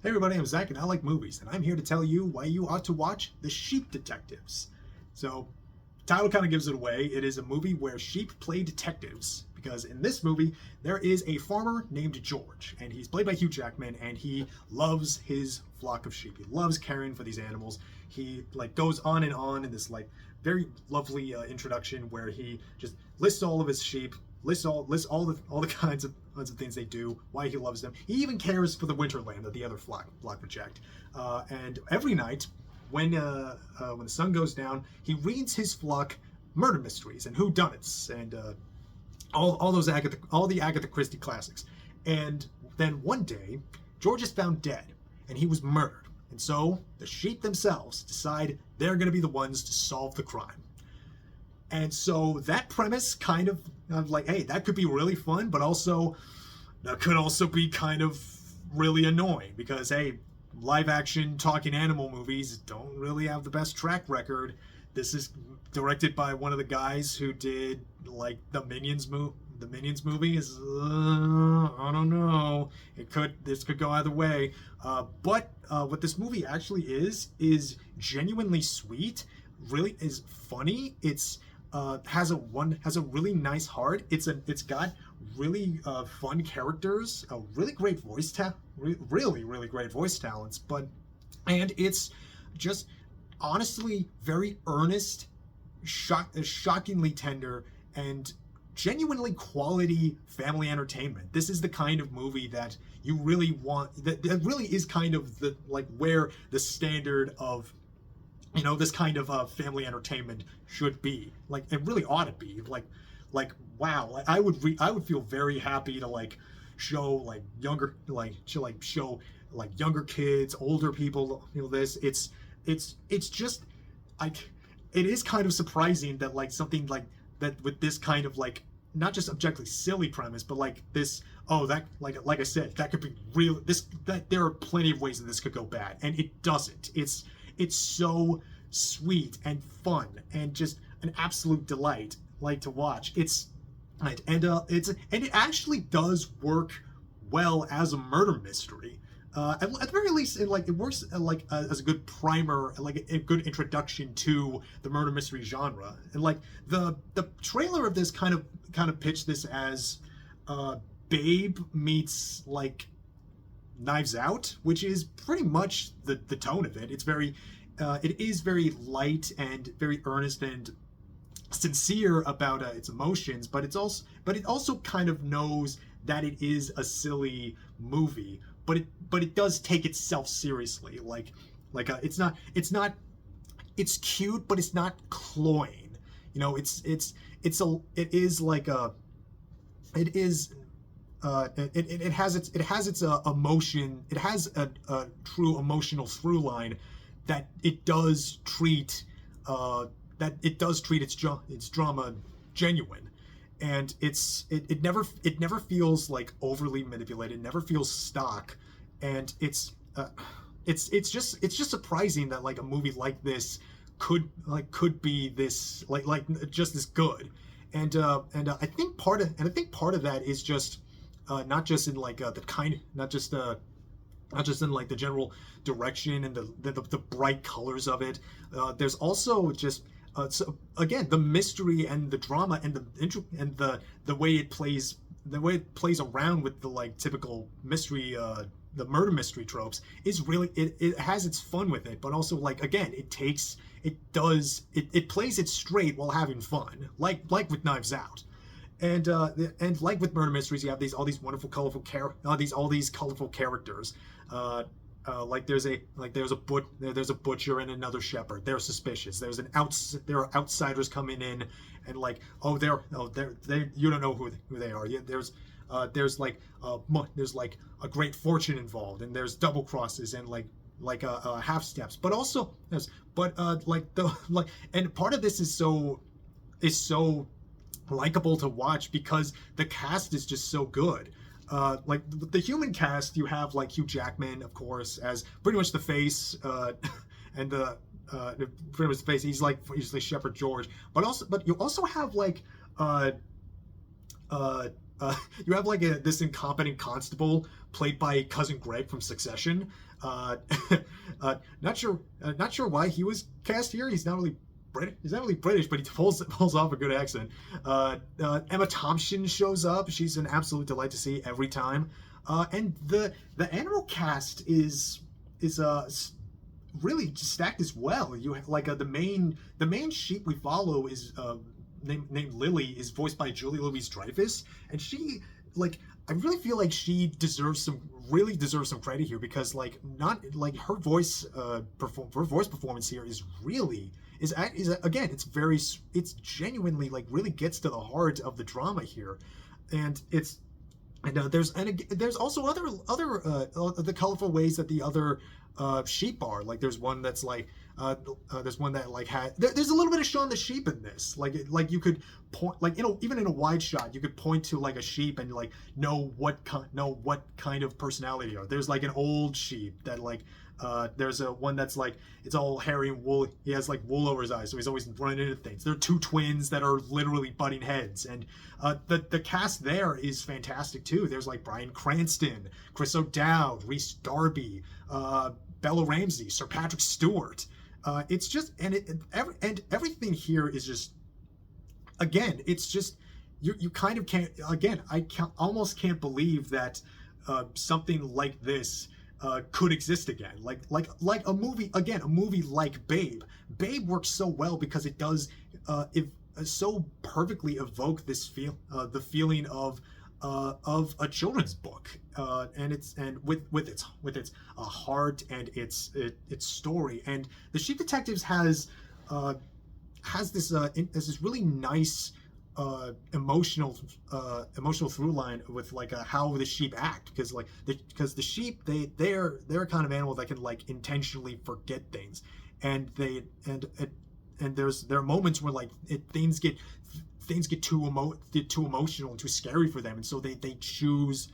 Hey everybody, I'm Zach and I like movies, and I'm here to tell you why you ought to watch The Sheep Detectives. So, title kind of gives it away. It is a movie where sheep play detectives, because in this movie, there is a farmer named George, and he's played by Hugh Jackman, and he loves his flock of sheep. He loves caring for these animals. He goes on and on in this very lovely introduction where he just lists all of his sheep, lists all the kinds of things they do, why he loves them. He even cares for the winter lamb that the other flock reject. And every night, when the sun goes down, he reads his flock murder mysteries and whodunits and all the Agatha Christie classics. And then one day, George is found dead, and he was murdered. And so the sheep themselves decide they're going to be the ones to solve the crime. And so that premise kind of, I'm like, hey, that could be really fun, but also that could also be kind of really annoying because, hey, live action talking animal movies don't really have the best track record. This is directed by one of the guys who did the Minions movie. The Minions movie is, I don't know. This could go either way. But what this movie actually is genuinely sweet. Really is funny. It's has a really nice heart. It's got really fun characters, a really great really great voice talents. And it's just honestly very earnest, shockingly tender, and genuinely quality family entertainment. This is the kind of movie that you really want. That really is kind of the where the standard of this kind of family entertainment should be. It really ought to be. Wow. I would feel very happy to show younger younger kids, older people. This. It's just it is kind of surprising that something like that with this kind of not just objectively silly premise, but this. Oh, that like I said, that could be real. That there are plenty of ways that this could go bad, and it doesn't. It's so sweet and fun and just an absolute delight to watch. And it actually does work well as a murder mystery. At the very least, it works as a good primer, a good introduction to the murder mystery genre. And the trailer of this kind of pitched this as Babe meets Knives Out, which is pretty much the tone of it. It is very light and very earnest and sincere about its emotions, but it also kind of knows that it is a silly movie, but it does take itself seriously. It's cute, but it's not cloying. It has its emotion. It has a true emotional through line that it does treat its drama genuine, and it never feels overly manipulated. It never feels stock, and it's just surprising that a movie like this could be this just as good. And I think part of that is just not just in not just in the general direction and the bright colors of it. There's also just again the mystery and the drama and the way it plays around with the typical mystery, the murder mystery tropes is really it has its fun with it, but also again it plays it straight while having fun, like with Knives Out. And like with murder mysteries, you have all these wonderful, colorful colorful characters. There's a butcher and another shepherd. They're suspicious. There are outsiders coming in, and they you don't know who they are. There's a great fortune involved, and there's double crosses and half steps. But also and part of this is so likable to watch because the cast is just so good. The human cast, you have Hugh Jackman, of course, as pretty much the face, and pretty much the face. He's Shepherd George, but you also have you have like this incompetent constable played by cousin Greg from Succession. Uh, not sure why he was cast here. He's not really British. He's not really British, but he pulls off a good accent. Emma Thompson shows up. She's an absolute delight to see every time. And the animal cast is really stacked as well. You have like the main sheep we follow is named Lily, is voiced by Julie Louis-Dreyfus, and she, like, I really feel like she deserves some credit here, because like not like her voice performance here is again, it's genuinely like really gets to the heart of the drama here. And there's also other the colorful ways that the other sheep are. Like there's one that's like there's one that like there's a little bit of Shaun the Sheep in this. Like you could point, like, even in a wide shot, you could point to like a sheep and like know what kind of personality are. There's like an old sheep that like there's a one that's like, it's all hairy and wool. He has like wool over his eyes, so he's always running into things. There are two twins that are literally butting heads, and the cast there is fantastic too. There's like Bryan Cranston, Chris O'Dowd, Rhys Darby, Bella Ramsey, Sir Patrick Stewart. It's just, and everything here is just, again, it's just, you kind of can't, again, almost can't believe that something like this could exist again. Like a movie like Babe. Babe works so well because it does so perfectly evoke this the feeling of a children's book, and with its heart and its story. And The Sheep Detectives has this really nice emotional through line with like how the sheep act, because the sheep, they're a kind of animal that can like intentionally forget things, and there are moments where like things get too emotional and too scary for them, and so they choose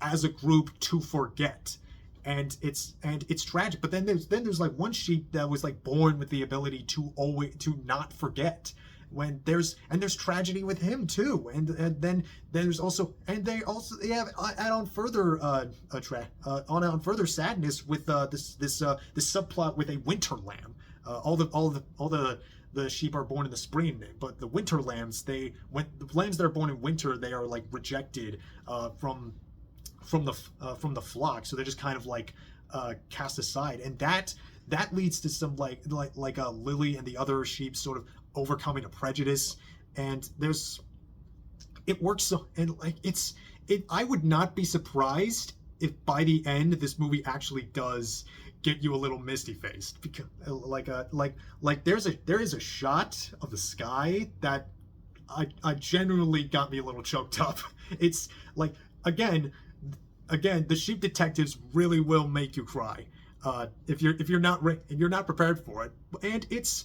as a group to forget, and it's tragic. But then there's like one sheep that was like born with the ability to not forget. When there's tragedy with him too, and then there's also, they add on further further sadness with this subplot with a winter lamb. All the sheep are born in the spring, but the winter lambs, the lambs that are born in winter, they are like rejected from the flock, so they're just kind of like cast aside, and that leads to some like Lily and the other sheep sort of overcoming a prejudice, and it works so, and like I would not be surprised if by the end this movie actually does get you a little misty faced, because there is a shot of the sky that I genuinely got me a little choked up. It's like, again, the Sheep Detectives really will make you cry if you're not prepared for it. And it's,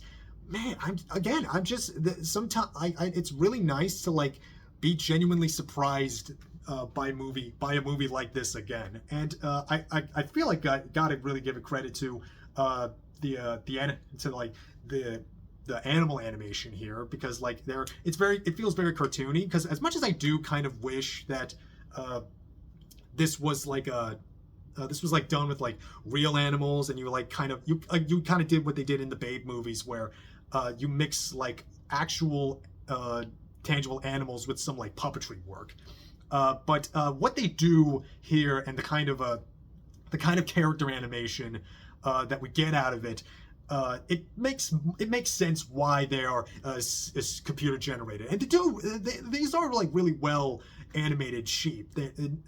man, I'm just sometimes it's really nice to like be genuinely surprised by a movie like this again. And I feel like I gotta really give a credit to the animal animation here, because like it feels very cartoony, because as much as I do kind of wish that this was like done with like real animals, and you kind of did what they did in the Babe movies, where you mix like actual tangible animals with some like puppetry work. But what they do here, and the kind of character animation that we get out of it, it makes sense why they are computer generated. And these are like really well animated sheep.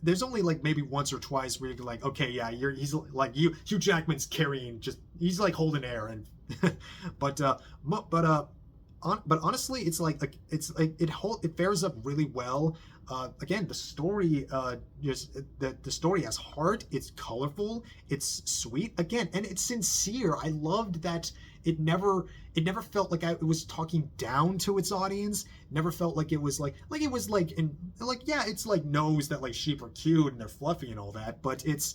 There's only like maybe once or twice where you're like, okay, yeah, he's like Hugh Jackman's he's like holding air, and but honestly, it's like it fares up really well. Again, the story the story has heart. It's colorful. It's sweet. Again, and it's sincere. I loved that it never felt like it was talking down to its audience. Never felt like it was yeah, it's like knows that like sheep are cute and they're fluffy and all that, but it's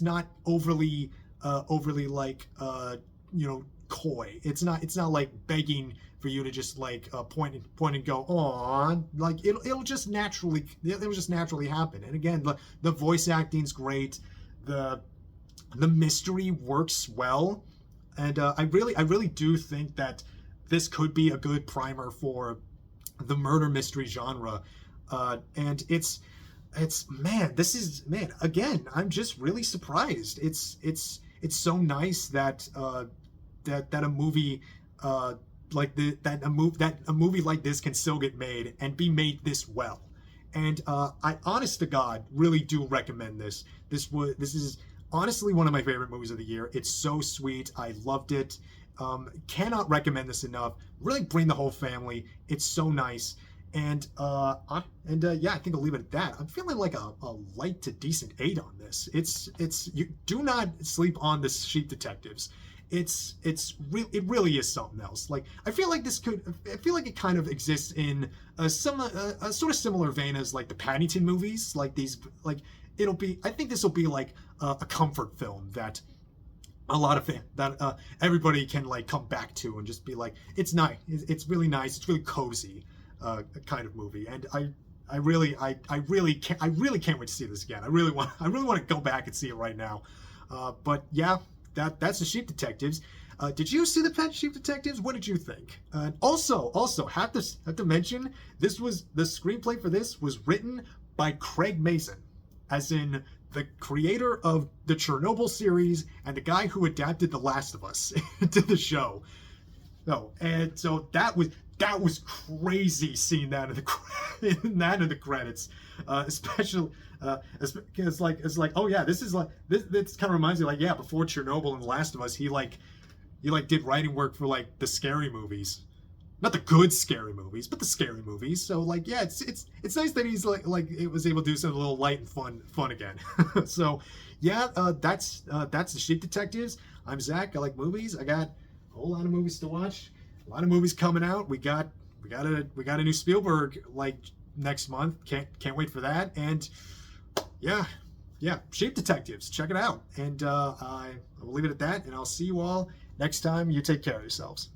not overly like coy. It's not like begging for you to just like point and go, "Aw," like it'll just naturally happen. And again, the voice acting's great, the mystery works well, and I really do think that this could be a good primer for the murder mystery genre, and it's man, again, I'm just really surprised. It's so nice that that a movie that a movie like this can still get made and be made this well. And I, honest to God, really do recommend this. This is honestly one of my favorite movies of the year. It's so sweet. I loved it. Cannot recommend this enough. Really bring the whole family. It's so nice. And yeah, I think I'll leave it at that. I'm feeling like a light to decent 8 on this. It's you do not sleep on the Sheep Detectives. It really is something else. Like, I feel like it kind of exists in a sort of similar vein as like the Paddington movies. Like these, like I think this will be like a comfort film that a lot of everybody can like come back to and just be like, it's nice. It's really nice. It's really cozy, kind of movie. And I really can't wait to see this again. I really want to go back and see it right now. But yeah. That's the Sheep Detectives. Did you see the Pet Sheep Detectives? What did you think? Also have to mention, the screenplay for this was written by Craig Mazin, as in the creator of the Chernobyl series and the guy who adapted The Last of Us to the show. No, and so that was crazy seeing that in the credits, especially. It's like, oh yeah, this kind of reminds me, like, yeah, before Chernobyl and The Last of Us, he did writing work for like the scary movies, not the good scary movies, but the scary movies. So like, yeah, it's nice that he's like it was able to do something a little light and fun again. So yeah, that's the Sheep Detectives. I'm Zach. I like movies. I got a whole lot of movies to watch. A lot of movies coming out. We got a new Spielberg like next month. Can't wait for that. And yeah, Sheep Detectives. Check it out. And I will leave it at that. And I'll see you all next time. You take care of yourselves.